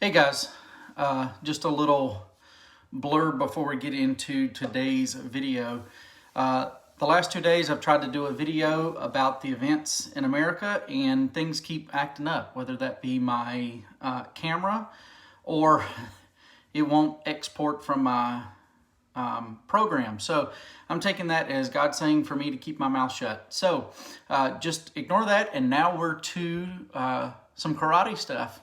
Hey guys, just a little blurb before we get into today's video. The last 2 days I've tried to do a video about the events in America and things keep acting up, whether that be my camera or it won't export from my program. So I'm taking that as God saying for me to keep my mouth shut. So just ignore that, and now we're to some karate stuff.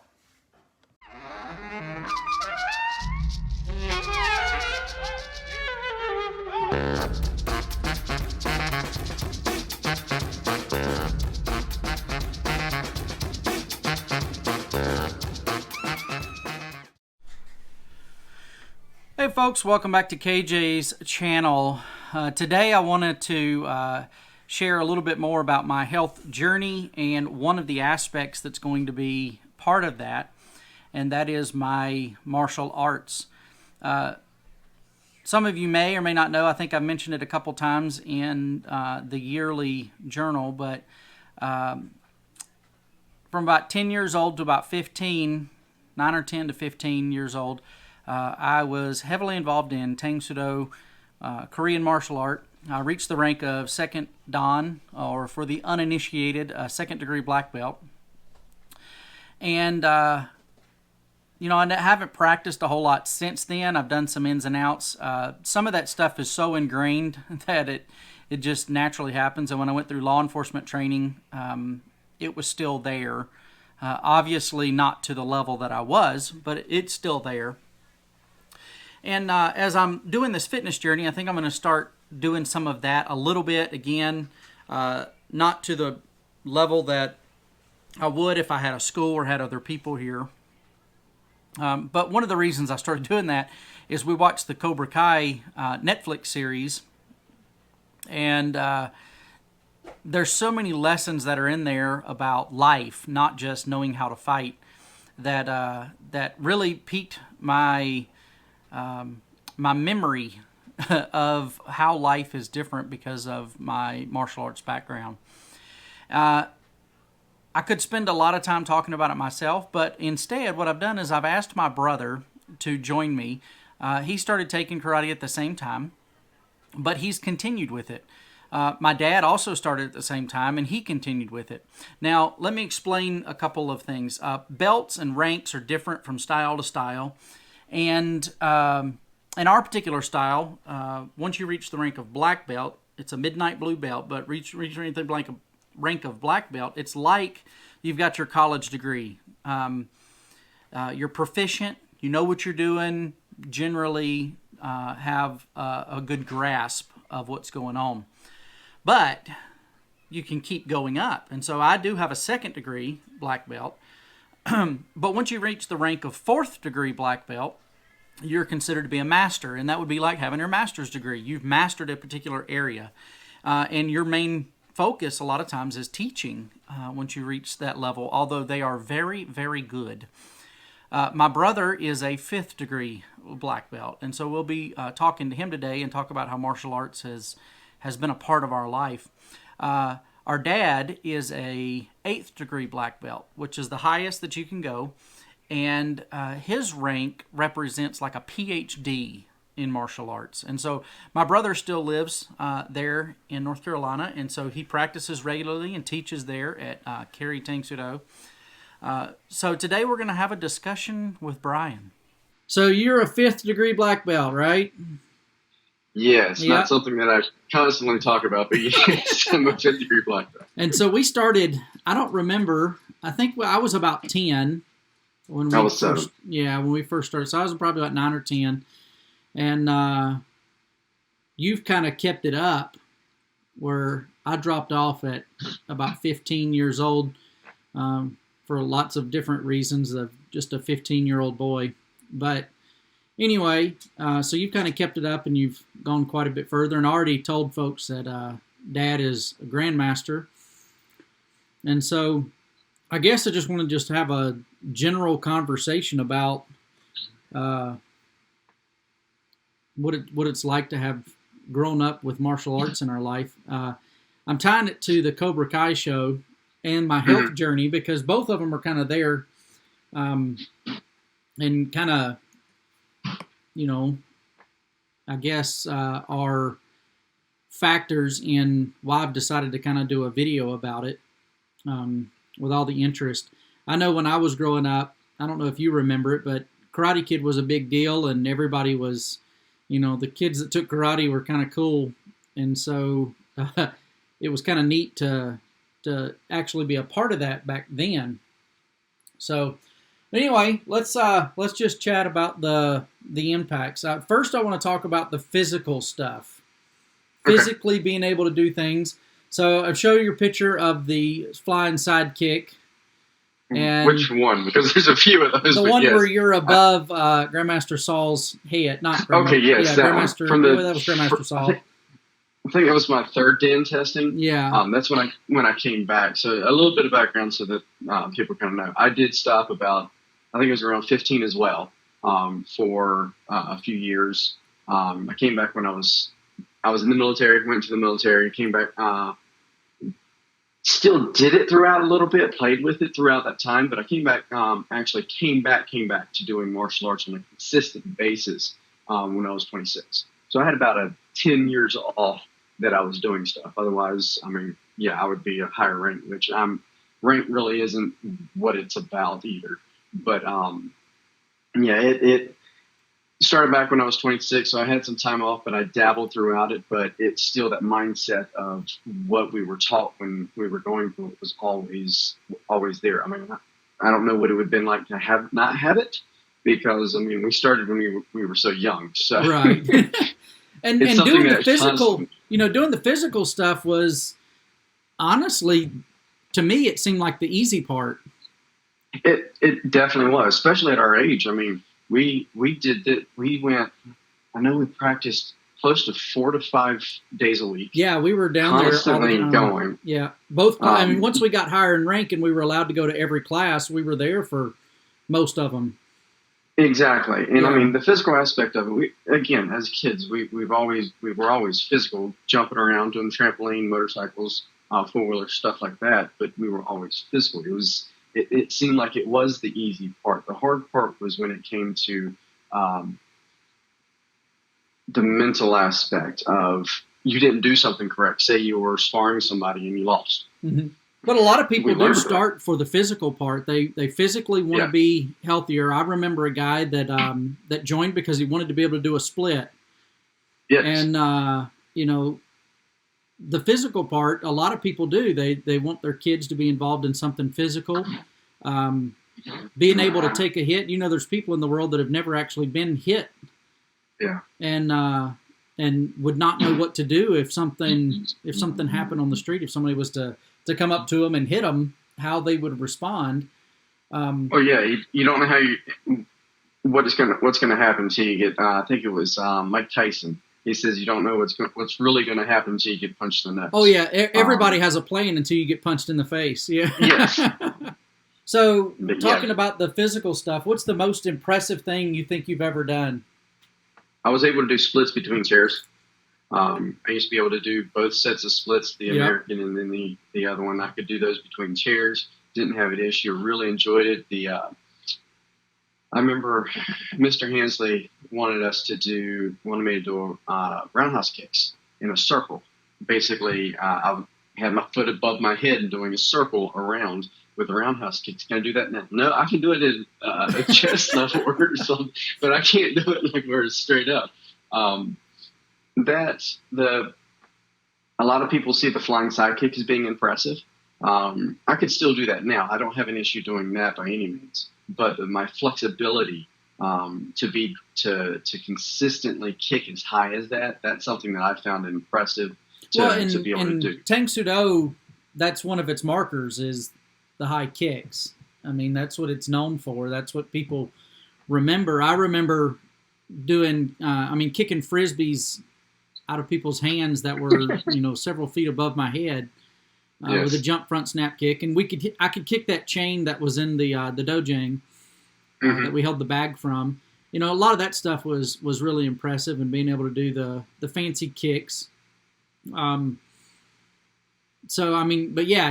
Hey folks, welcome back to KJ's channel. Today I wanted to share a little bit more about my health journey and one of the aspects that's going to be part of that, and that is my martial arts. Some of you may or may not know, I think I've mentioned it a couple times in the yearly journal, but from about 10 years old to about 15, 9 or 10 to 15 years old, I was heavily involved in Tang Soo Do, Korean martial art. I reached the rank of second Dan, or for the uninitiated, second degree black belt. And, I haven't practiced a whole lot since then. I've done some ins and outs. Some of that stuff is so ingrained that it just naturally happens. And when I went through law enforcement training, it was still there. Obviously not to the level that I was, but it's still there. And as I'm doing this fitness journey, I think I'm going to start doing some of that a little bit again, not to the level that I would if I had a school or had other people here. But one of the reasons I started doing that is we watched the Cobra Kai Netflix series, and there's so many lessons that are in there about life, not just knowing how to fight, that really piqued my memory of how life is different because of my martial arts background. I could spend a lot of time talking about it myself, but instead what I've done is I've asked my brother to join me. He started taking karate at the same time, but he's continued with it. My dad also started at the same time, and he continued with it. Now, let me explain a couple of things. Belts and ranks are different from style to style, and in our particular style, once you reach the rank of black belt, it's a midnight blue belt, but reaching the rank of black belt, it's like you've got your college degree. You're proficient, you know what you're doing, generally have a good grasp of what's going on. But you can keep going up. And so I do have a second degree black belt. But once you reach the rank of fourth degree black belt, you're considered to be a master. And that would be like having your master's degree. You've mastered a particular area. And your main focus a lot of times is teaching once you reach that level, although they are very, very good. My brother is a fifth degree black belt, and so we'll be talking to him today and talk about how martial arts has been a part of our life. Our dad is a 8th degree black belt, which is the highest that you can go, and his rank represents like a PhD in martial arts. And so my brother still lives there in North Carolina, and so he practices regularly and teaches there at Cary Tang Soo Do. So today we're going to have a discussion with Brian. So you're a 5th degree black belt, right? Yeah, it's not something that I constantly talk about, but yes, I'm a 5th degree black belt. And so we started, I don't remember, I think I was about 10 when I was 7. when we first started. So I was probably about 9 or 10. And you've kind of kept it up where I dropped off at about 15 years old for lots of different reasons of just a 15-year-old boy. But anyway, so you've kind of kept it up and you've gone quite a bit further, and already told folks that Dad is a grandmaster. And so I guess I just want to have a general conversation about what it's like to have grown up with martial arts in our life. I'm tying it to the Cobra Kai show and my health journey because both of them are kind of there and kind of, you know, I guess are factors in why I've decided to kind of do a video about it with all the interest. I know when I was growing up, I don't know if you remember it, but Karate Kid was a big deal, and everybody was, the kids that took karate were kind of cool, and so it was kind of neat to actually be a part of that back then. So anyway, let's just chat about the impacts. First, I want to talk about the physical stuff, physically being able to do things. So I've shown you a picture of the flying sidekick. And which one? Because there's a few of those. The one where you're above Grandmaster Saul's head, not Grandmaster. Okay, yes, yeah, that Grandmaster. From that was Grandmaster Saul. I think that was my third den testing. Yeah. That's when I came back. So a little bit of background so that people kind of know. I did stop about, I think it was around 15 as well, for a few years. I came back when I was in the military, went to the military, came back, still did it throughout a little bit, played with it throughout that time, but I came back, came back to doing martial arts on a consistent basis when I was 26. So I had about 10 years off that I was doing stuff. Otherwise, I would be a higher rank, which rank really isn't what it's about either. But it started back when I was 26, so I had some time off, but I dabbled throughout it. But it's still that mindset of what we were taught when we were going through it was always there. I don't know what it would have been like to not have it, because we started when we were so young. So right, and doing the physical, doing the physical stuff was honestly, to me, it seemed like the easy part. It definitely was, especially at our age. We did that. We went. I know we practiced close to 4 to 5 days a week. Yeah, we were down constantly there going. Yeah, both. Once we got higher in rank and we were allowed to go to every class, we were there for most of them. Exactly, and the physical aspect of it. We, again, as kids, we were always physical, jumping around, doing trampoline, motorcycles, 4-wheeler stuff like that. But we were always physical. It seemed like it was the easy part. The hard part was when it came to the mental aspect of you didn't do something correct. Say you were sparring somebody and you lost. Mm-hmm. But a lot of people do start for the physical part. They physically want to be healthier. I remember a guy that joined because he wanted to be able to do a split. Yes. And the physical part, a lot of people do. They want their kids to be involved in something physical. Being able to take a hit. There's people in the world that have never actually been hit. Yeah. And would not know what to do if something happened on the street. If somebody was to come up to them and hit them, how they would respond. You don't know what's gonna happen until you get. I think it was Mike Tyson. He says you don't know what's really going to happen until you get punched in the nuts. Oh yeah, everybody has a plan until you get punched in the face. Yeah. Yes. So talking about the physical stuff, what's the most impressive thing you think you've ever done? I was able to do splits between chairs. I used to be able to do both sets of splits, the American and then the other one. I could do those between chairs. Didn't have an issue. Really enjoyed it. I remember Mr. Hansley wanted me to do roundhouse kicks in a circle. Basically, I had my foot above my head and doing a circle around with a roundhouse kicks. Can I do that now? No, I can do it in a chest level or something, but I can't do it like where it's straight up. A lot of people see the flying sidekick as being impressive. I could still do that now. I don't have an issue doing that by any means. But my flexibility to consistently kick as high as that's something that I found impressive to be able to do. Tang Soo Do, that's one of its markers is the high kicks. That's what it's known for. That's what people remember. I remember doing, kicking frisbees out of people's hands that were, several feet above my head. With a jump front snap kick, and I could kick that chain that was in the dojang that we held the bag from. A lot of that stuff was really impressive, and being able to do the fancy kicks. But yeah,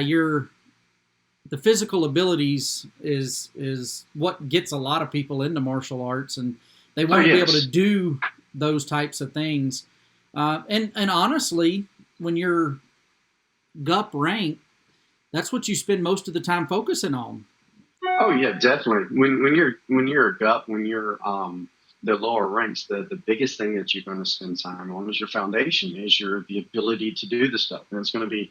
the physical abilities is what gets a lot of people into martial arts, and they want to be able to do those types of things. And honestly, when you're GUP rank, that's what you spend most of the time focusing on. Oh yeah, definitely. When you're a GUP, when you're the lower ranks, the biggest thing that you're going to spend time on is your foundation, is the ability to do the stuff, and it's going to be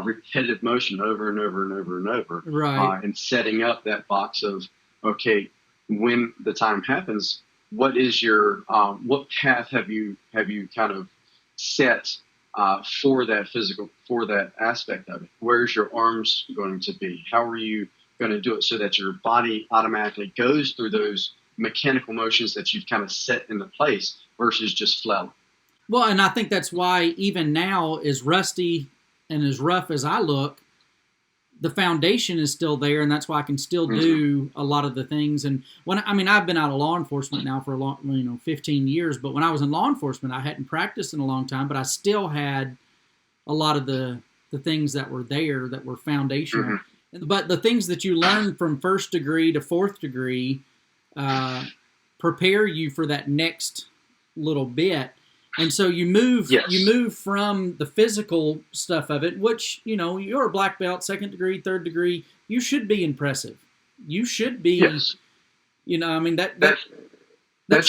repetitive motion over and over and over and over, right? And setting up that box of, okay, when the time happens, what is your what path have you kind of set for that aspect of it? Where's your arms going to be? How are you going to do it so that your body automatically goes through those mechanical motions that you've kind of set into place versus just flow? Well, and I think that's why even now, as rusty and as rough as I look, the foundation is still there, and that's why I can still do a lot of the things. And I've been out of law enforcement now for 15 years, but when I was in law enforcement, I hadn't practiced in a long time, but I still had a lot of the things that were there that were foundational. But the things that you learn from first degree to fourth degree prepare you for that next little bit. And so you move from the physical stuff of it, which, you're a black belt, second degree, third degree. You should be impressive. You should be, that's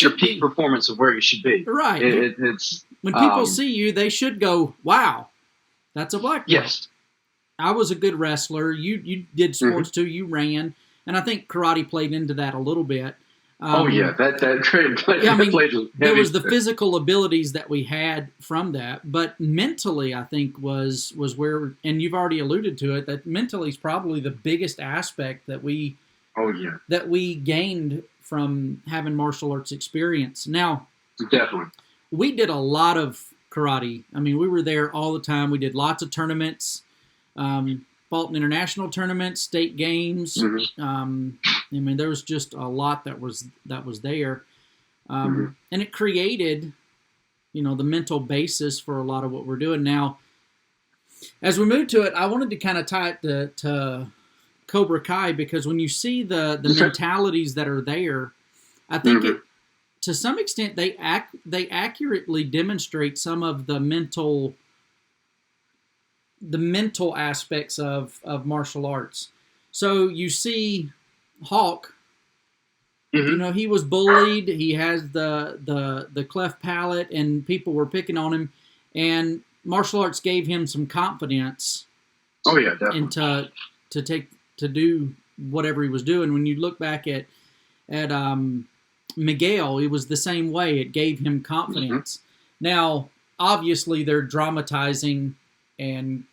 your peak performance of where you should be. Right. It's when people see you, they should go, wow, that's a black belt. Yes. I was a good wrestler. You did sports too. You ran. And I think karate played into that a little bit. That played. There was the physical abilities that we had from that, but mentally, I think was where, and you've already alluded to it, that mentally is probably the biggest aspect that we gained from having martial arts experience. Now, definitely, we did a lot of karate. We were there all the time. We did lots of tournaments. Fought in international tournaments, state games. There was just a lot that was there, and it created, the mental basis for a lot of what we're doing now. As we move to it, I wanted to kind of tie it to Cobra Kai, because when you see the mentalities that are there, I think to some extent they accurately demonstrate some of the mental aspects of martial arts. So you see Hawk, he was bullied. He has the cleft palate, and people were picking on him. And martial arts gave him some confidence. Oh yeah, definitely. And to do whatever he was doing. When you look back at Miguel, it was the same way. It gave him confidence. Now, obviously, they're dramatizing and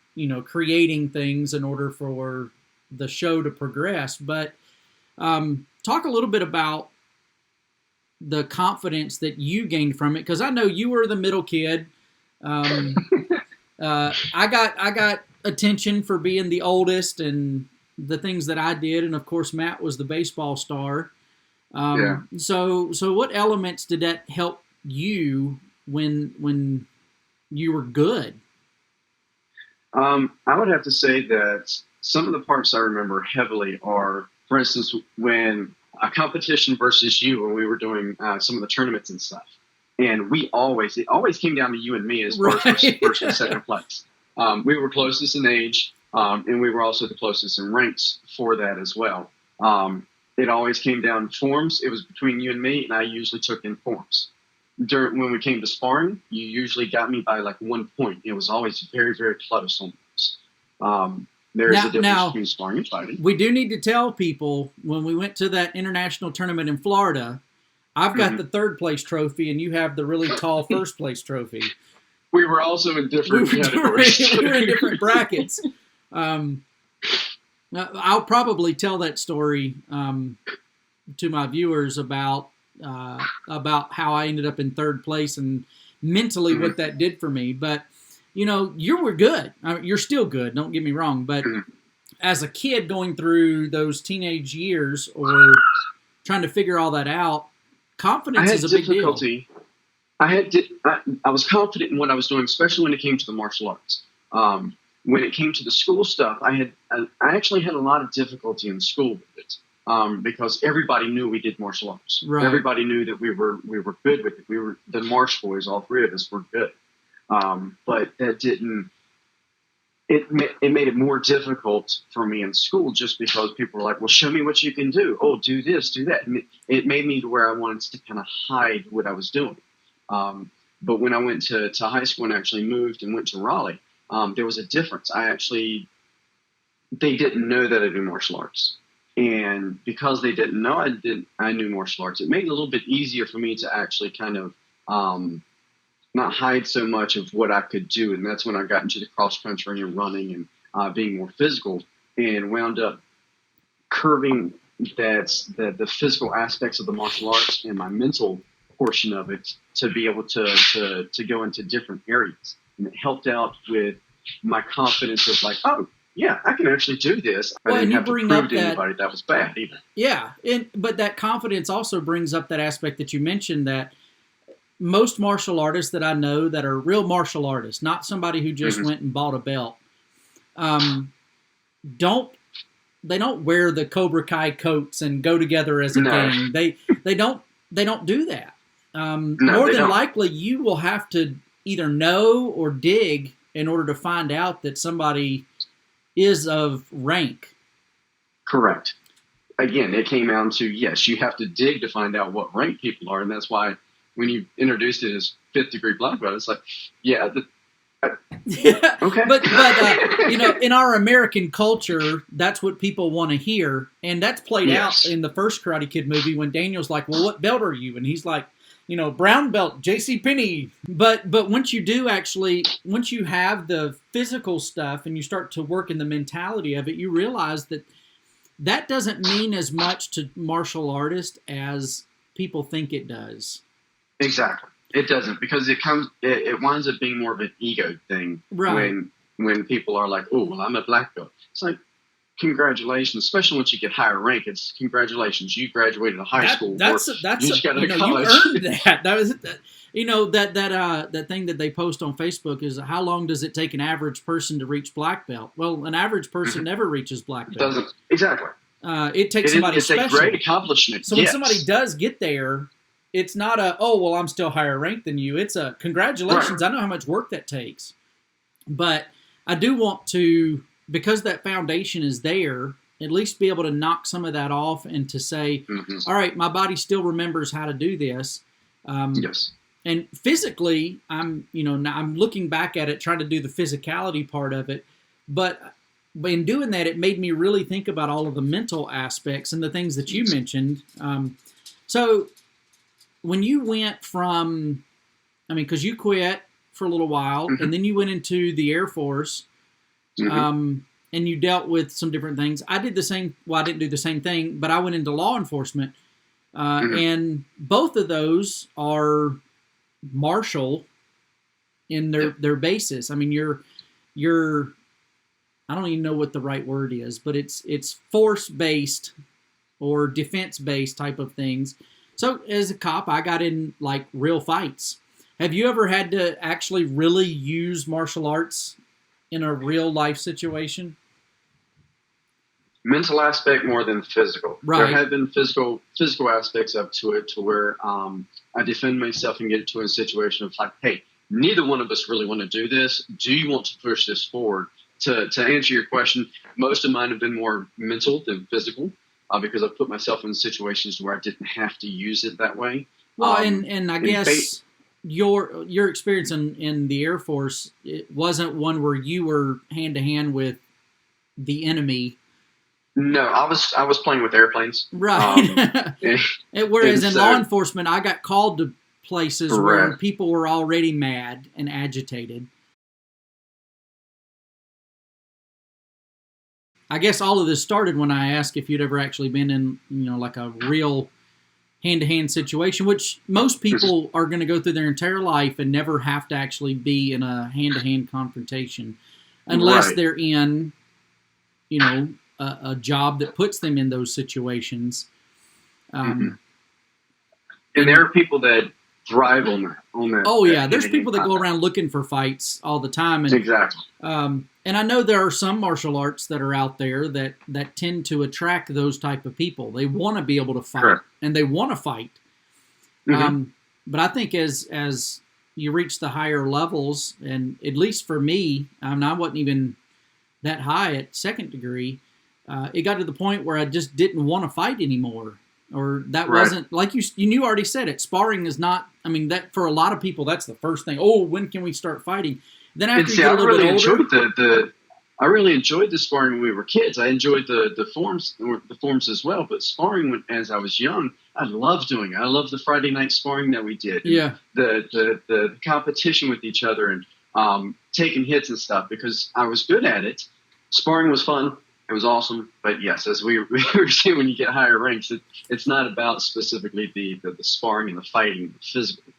creating things in order for the show to progress. But talk a little bit about the confidence that you gained from it, because I know you were the middle kid. I got attention for being the oldest and the things that I did, and of course Matt was the baseball star. So what elements did that help you when you were good? I would have to say that some of the parts I remember heavily are, for instance, when a competition versus you, when we were doing some of the tournaments and stuff. And it always came down to you and me as first and second place. We were closest in age, and we were also the closest in ranks for that as well. It always came down to forms. It was between you and me, and I usually took in forms. When we came to sparring, you usually got me by like 1 point. It was always very, very close on those. There is a difference between sparring and fighting. We do need to tell people, when we went to that international tournament in Florida, I've got the third place trophy, and you have the really tall first place trophy. We were also in different categories. We were in different brackets. I'll probably tell that story to my viewers about how I ended up in third place and mentally what that did for me. But, you were good. You're still good, don't get me wrong. But as a kid going through those teenage years or trying to figure all that out, confidence is a big deal. I was confident in what I was doing, especially when it came to the martial arts. when it came to the school stuff, I actually had a lot of difficulty in school with it. Because everybody knew we did martial arts. Right. Everybody knew that we were good with it. We were the Marsh boys. All three of us were good. But that didn't. It made it more difficult for me in school just because people were like, "Well, show me what you can do. Oh, do this, do that." And it made me to where I wanted to kind of hide what I was doing. But when I went to high school and actually moved and went to Raleigh, there was a difference. They didn't know that I do martial arts. And because they didn't know I knew martial arts, it made it a little bit easier for me to actually kind of not hide so much of what I could do. And that's when I got into the cross country and running and being more physical, and wound up curving the physical aspects of the martial arts and my mental portion of it to be able to go into different areas. And it helped out with my confidence of like, oh, yeah, I can actually do this. I didn't have to prove to anybody that was bad either. Yeah, but that confidence also brings up that aspect that you mentioned, that most martial artists that I know that are real martial artists, not somebody who just went and bought a belt, don't wear the Cobra Kai coats and go together as a gang. They don't do that. More than likely, you will have to either know or dig in order to find out that somebody is of rank. Correct. Again, it came down to, yes, you have to dig to find out what rank people are. And that's why when you introduced it as 5th degree black belt, it's like, yeah. Okay. But in our American culture, that's what people want to hear. And that's played out in the first Karate Kid movie when Daniel's like, well, what belt are you? And he's like, brown belt, J.C. Penney. But once you have the physical stuff and you start to work in the mentality of it, you realize that doesn't mean as much to martial artists as people think it does. Exactly. It doesn't, because it winds up being more of an ego thing. Right. When people are like, oh, well, I'm a black belt. It's like, congratulations, especially once you get higher rank. It's congratulations, you graduated high school. That's you just got out of college. college. You earned that. That was that thing that they post on Facebook is, how long does it take an average person to reach black belt? Well, an average person never reaches black belt. Doesn't exactly. It takes somebody special. It's a great accomplishment. So when somebody does get there, it's not I'm still higher ranked than you. It's a congratulations. Right. I know how much work that takes, but I do want to, because that foundation is there, at least be able to knock some of that off and to say, all right, my body still remembers how to do this. Yes. And physically, I'm looking back at it, trying to do the physicality part of it. But in doing that, it made me really think about all of the mental aspects and the things that you mentioned. So when you went from, because you quit for a little while, and then you went into the Air Force, and you dealt with some different things. I did the same. Well, I didn't do the same thing, but I went into law enforcement, and both of those are martial in their basis. You're I don't even know what the right word is, but it's force based or defense based type of things. So as a cop, I got in like real fights. Have you ever had to actually really use martial arts in a real life situation? Mental aspect more than physical. Right. There have been physical aspects up to it, to where I defend myself and get into a situation of like, hey, neither one of us really want to do this. Do you want to push this forward? To answer your question, most of mine have been more mental than physical, because I've put myself in situations where I didn't have to use it that way. Well, and I guess your experience in the Air Force, it wasn't one where you were hand to hand with the enemy. No, I was playing with airplanes. Right. Whereas in law enforcement, I got called to places where people were already mad and agitated. I guess all of this started when I asked if you'd ever actually been in, like a real hand-to-hand situation, which most people are going to go through their entire life and never have to actually be in a hand-to-hand confrontation unless they're in, a job that puts them in those situations. And there are people that thrive on that. Oh yeah, there's hand-to-hand people that go combat. around looking for fights all the time, Exactly. and I know there are some martial arts that are out there that tend to attract those type of people. They want to be able to fight, Correct. and they want to fight. But I think as you reach the higher levels, and at least for me, I wasn't even that high at second degree. It got to the point where I just didn't want to fight anymore, or that Right. wasn't like you already said it. Sparring is not. I mean, that for a lot of people, that's the first thing. Oh, when can we start fighting? Then after you get a little bit older, I really enjoyed the sparring when we were kids. I enjoyed the forms as well. But sparring as I was young, I loved doing it. I loved the Friday night sparring that we did. Yeah. The competition with each other and taking hits and stuff because I was good at it. Sparring was fun. It was awesome. But yes, as we were saying, when you get higher ranks, it's not about specifically the sparring and the fighting, the physical.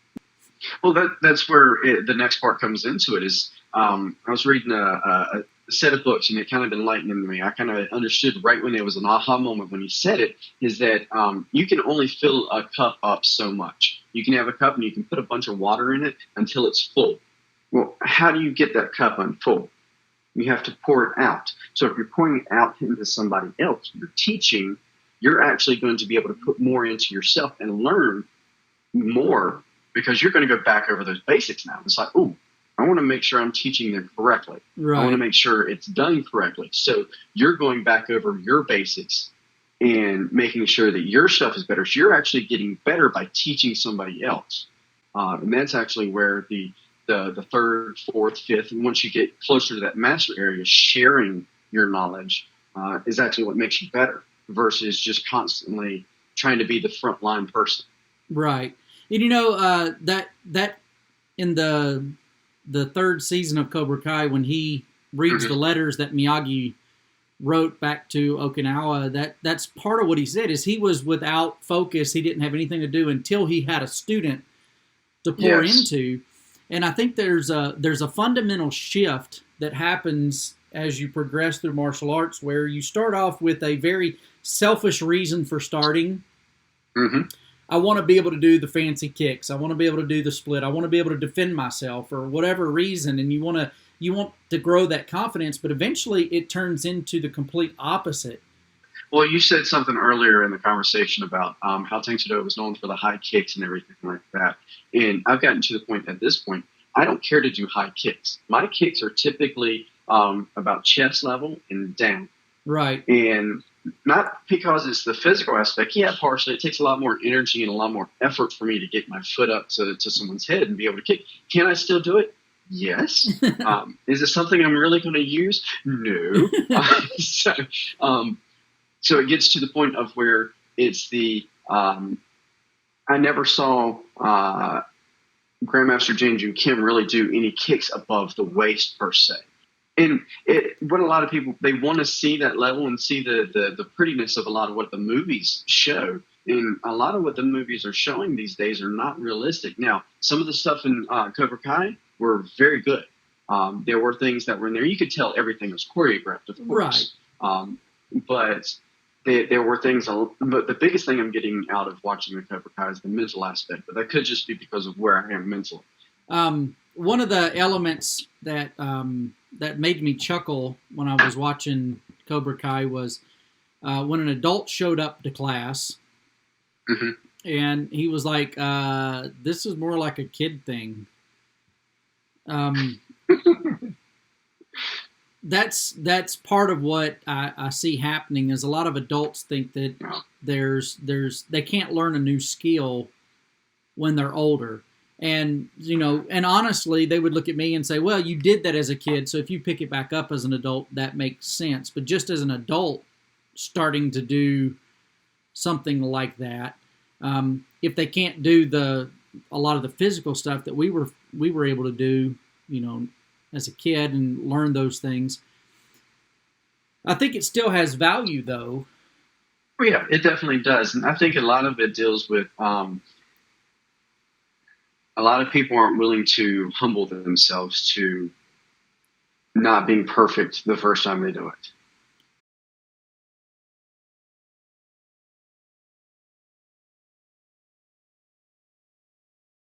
Well, that's where the next part comes into it. Is I was reading a set of books, and it kind of enlightened me. I kind of understood right when there was an aha moment when he said it. Is that you can only fill a cup up so much. You can have a cup, and you can put a bunch of water in it until it's full. Well, how do you get that cup unfull? You have to pour it out. So if you're pouring it out into somebody else, you're teaching. You're actually going to be able to put more into yourself and learn more. Because you're going to go back over those basics now. It's like, oh, I want to make sure I'm teaching them correctly. Right. I want to make sure it's done correctly. So you're going back over your basics and making sure that your stuff is better. So you're actually getting better by teaching somebody else. And that's actually where the third, fourth, fifth, and once you get closer to that master area, sharing your knowledge is actually what makes you better versus just constantly trying to be the frontline person. Right. And you know that in the third season of Cobra Kai, when he reads the letters that Miyagi wrote back to Okinawa, that's part of what he said. Is he was without focus. He didn't have anything to do until he had a student to pour into. And I think there's a fundamental shift that happens as you progress through martial arts, where you start off with a very selfish reason for starting. Mm-hmm. I want to be able to do the fancy kicks. I want to be able to do the split. I want to be able to defend myself for whatever reason. And you want to grow that confidence, but eventually it turns into the complete opposite. Well, you said something earlier in the conversation about how Tang Soo Do was known for the high kicks and everything like that. And I've gotten to the point at this point, I don't care to do high kicks. My kicks are typically about chest level and down. Right. And not because it's the physical aspect. Yeah, partially. It takes a lot more energy and a lot more effort for me to get my foot up to someone's head and be able to kick. Can I still do it? Yes. Is it something I'm really going to use? No. So it gets to the point of where it's I never saw Grandmaster Janju Kim really do any kicks above the waist per se. And what a lot of people, they want to see that level and see the prettiness of a lot of what the movies show. And a lot of what the movies are showing these days are not realistic. Now, some of the stuff in Cobra Kai were very good. There were things that were in there. You could tell everything was choreographed, of course. Right. But there were things. But the biggest thing I'm getting out of watching the Cobra Kai is the mental aspect. But that could just be because of where I am mentally. One of the elements that made me chuckle when I was watching Cobra Kai was when an adult showed up to class, and he was like, "This is more like a kid thing." That's part of what I see happening. Is a lot of adults think that they can't learn a new skill when they're older. And, and honestly, they would look at me and say, well, you did that as a kid, so if you pick it back up as an adult, that makes sense. But just as an adult starting to do something like that, if they can't do a lot of the physical stuff that we were able to do, as a kid and learn those things, I think it still has value, though. Oh, yeah, it definitely does. And I think a lot of it deals with a lot of people aren't willing to humble themselves to not being perfect the first time they do it.